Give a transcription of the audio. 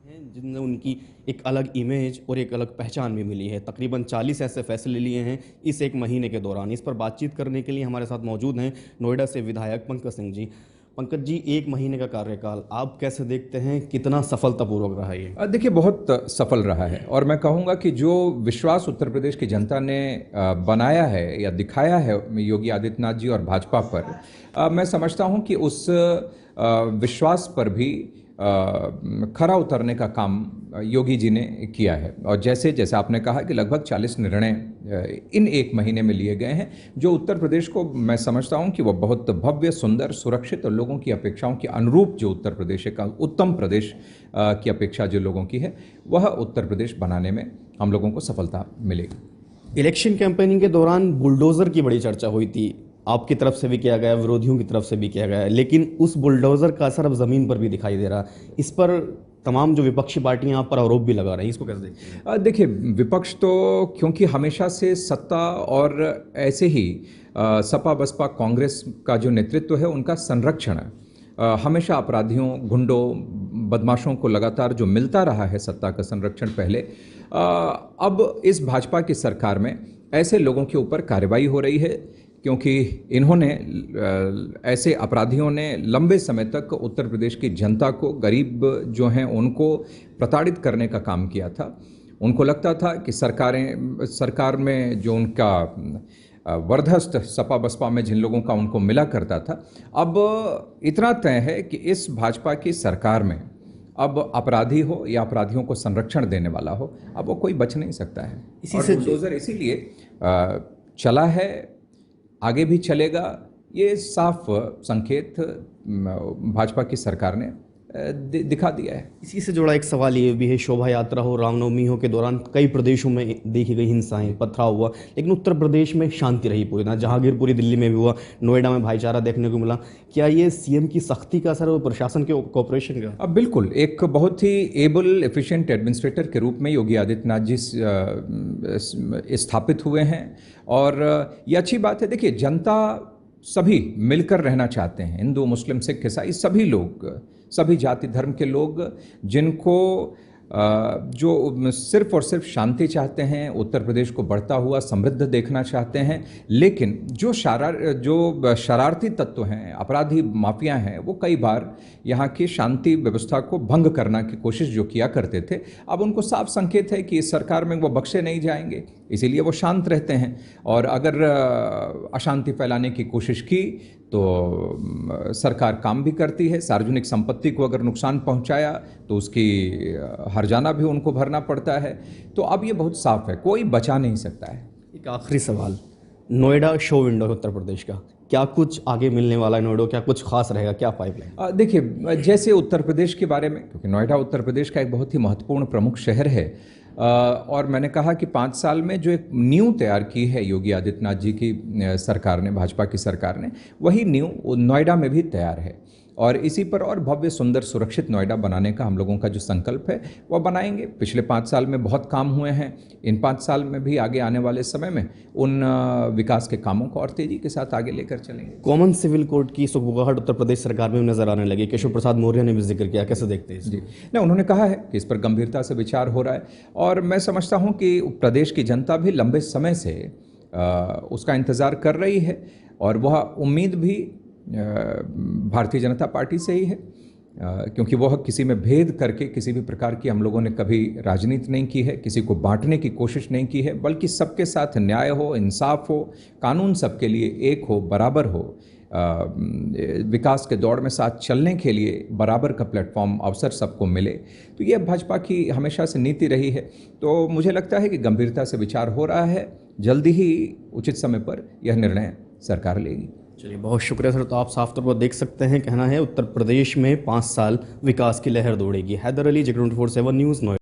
हैं जिनमें उनकी एक अलग इमेज और एक अलग पहचान भी मिली है। तकरीबन 40 ऐसे फैसले लिए हैं इस एक महीने के दौरान। इस पर बातचीत करने के लिए हमारे साथ मौजूद हैं नोएडा से विधायक पंकज सिंह जी। पंकज जी, एक महीने का कार्यकाल आप कैसे देखते हैं, कितना सफलतापूर्वक रहा ये? देखिए, बहुत सफल रहा है और मैं कहूँगा कि जो विश्वास उत्तर प्रदेश की जनता ने बनाया है या दिखाया है योगी आदित्यनाथ जी और भाजपा पर, मैं समझता हूँ कि उस विश्वास पर भी खरा उतरने का काम योगी जी ने किया है। और जैसे जैसे आपने कहा कि लगभग 40 निर्णय इन एक महीने में लिए गए हैं, जो उत्तर प्रदेश को मैं समझता हूं कि वह बहुत भव्य, सुंदर, सुरक्षित और लोगों की अपेक्षाओं के अनुरूप जो उत्तर प्रदेश का उत्तम प्रदेश की अपेक्षा जो लोगों की है, वह उत्तर प्रदेश बनाने में हम लोगों को सफलता मिलेगी। इलेक्शन कैंपेनिंग के दौरान बुलडोज़र की बड़ी चर्चा हुई थी, आपकी तरफ से भी किया गया, विरोधियों की तरफ से भी किया गया, लेकिन उस बुलडोज़र का असर अब ज़मीन पर भी दिखाई दे रहा। इस पर तमाम जो विपक्षी पार्टियां आप पर आरोप भी लगा रही हैं, इसको कैसे देखते हैं? देखिए, विपक्ष तो क्योंकि हमेशा से सत्ता और ऐसे ही सपा बसपा कांग्रेस का जो नेतृत्व है उनका संरक्षण हमेशा अपराधियों, गुंडों, बदमाशों को लगातार जो मिलता रहा है सत्ता का संरक्षण पहले, अब इस भाजपा की सरकार में ऐसे लोगों के ऊपर कार्रवाई हो रही है क्योंकि इन्होंने ऐसे अपराधियों ने लंबे समय तक उत्तर प्रदेश की जनता को, गरीब जो हैं उनको प्रताड़ित करने का काम किया था। उनको लगता था कि सरकार में जो उनका वरदहस्त सपा बसपा में जिन लोगों का उनको मिला करता था, अब इतना तय है कि इस भाजपा की सरकार में अब अपराधी हो या अपराधियों को संरक्षण देने वाला हो, अब वो कोई बच नहीं सकता है। इसी से बुलडोजर इसीलिए चला है, आगे भी चलेगा। ये साफ संकेत भाजपा की सरकार ने दिखा दिया है। इसी से जुड़ा एक सवाल ये भी है, शोभा यात्रा हो, रामनवमी हो के दौरान कई प्रदेशों में देखी गई हिंसाएं, पथराव हुआ, लेकिन उत्तर प्रदेश में शांति रही पूरी तरह। जहांगीर पूरी दिल्ली में भी हुआ, नोएडा में भाईचारा देखने को मिला। क्या ये सीएम की सख्ती का असर है और प्रशासन के कोऑपरेशन का? अब बिल्कुल, एक बहुत ही एबल, एफिशिएंट एडमिनिस्ट्रेटर के रूप में योगी आदित्यनाथ जी स्थापित हुए हैं और ये अच्छी बात है। देखिए, जनता सभी मिलकर रहना चाहते हैं, हिंदू, मुस्लिम, सिख, ईसाई, सभी लोग, सभी जाति धर्म के लोग, जिनको जो सिर्फ और सिर्फ शांति चाहते हैं, उत्तर प्रदेश को बढ़ता हुआ समृद्ध देखना चाहते हैं। लेकिन जो शरारती तत्व हैं, अपराधी माफिया हैं, वो कई बार यहाँ की शांति व्यवस्था को भंग करने की कोशिश जो किया करते थे, अब उनको साफ संकेत है कि इस सरकार में वो बख्शे नहीं जाएंगे, इसीलिए वो शांत रहते हैं। और अगर अशांति फैलाने की कोशिश की तो सरकार काम भी करती है। सार्वजनिक संपत्ति को अगर नुकसान पहुंचाया तो उसकी हर्जाना भी उनको भरना पड़ता है। तो अब ये बहुत साफ है, कोई बचा नहीं सकता है। एक आखिरी सवाल, नोएडा शो विंडो है उत्तर प्रदेश का, क्या कुछ आगे मिलने वाला है नोएडा? क्या कुछ खास रहेगा, क्या पाइपलाइन? देखिए, जैसे उत्तर प्रदेश के बारे में, क्योंकि नोएडा उत्तर प्रदेश का एक बहुत ही महत्वपूर्ण प्रमुख शहर है, और मैंने कहा कि 5 साल में जो एक नींव तैयार की है योगी आदित्यनाथ जी की सरकार ने, भाजपा की सरकार ने, वही नींव नोएडा में भी तैयार है। और इसी पर और भव्य, सुंदर, सुरक्षित नोएडा बनाने का हम लोगों का जो संकल्प है वह बनाएंगे। पिछले 5 साल में बहुत काम हुए हैं, इन 5 साल में भी आगे आने वाले समय में उन विकास के कामों को और तेजी के साथ आगे लेकर चलेंगे। कॉमन सिविल कोड की सुगबुगाहट उत्तर प्रदेश सरकार में नजर आने लगी, केशव प्रसाद मौर्य ने भी जिक्र किया, कैसे देखते हैं जी? नहीं, उन्होंने कहा है कि इस पर गंभीरता से विचार हो रहा है और मैं समझता हूँ कि प्रदेश की जनता भी लंबे समय से उसका इंतज़ार कर रही है और वह उम्मीद भी भारतीय जनता पार्टी से ही है, क्योंकि वह किसी में भेद करके किसी भी प्रकार की हम लोगों ने कभी राजनीति नहीं की है, किसी को बांटने की कोशिश नहीं की है, बल्कि सबके साथ न्याय हो, इंसाफ हो, कानून सबके लिए एक हो, बराबर हो, विकास के दौड़ में साथ चलने के लिए बराबर का प्लेटफॉर्म, अवसर सबको मिले। तो ये भाजपा की हमेशा से नीति रही है। तो मुझे लगता है कि गंभीरता से विचार हो रहा है, जल्दी ही उचित समय पर यह निर्णय सरकार लेगी। चलिए, बहुत शुक्रिया सर। तो आप साफ तौर पर देख सकते हैं, कहना है उत्तर प्रदेश में 5 साल विकास की लहर दौड़ेगी। Haidar Ali, J24/7 news, Noida.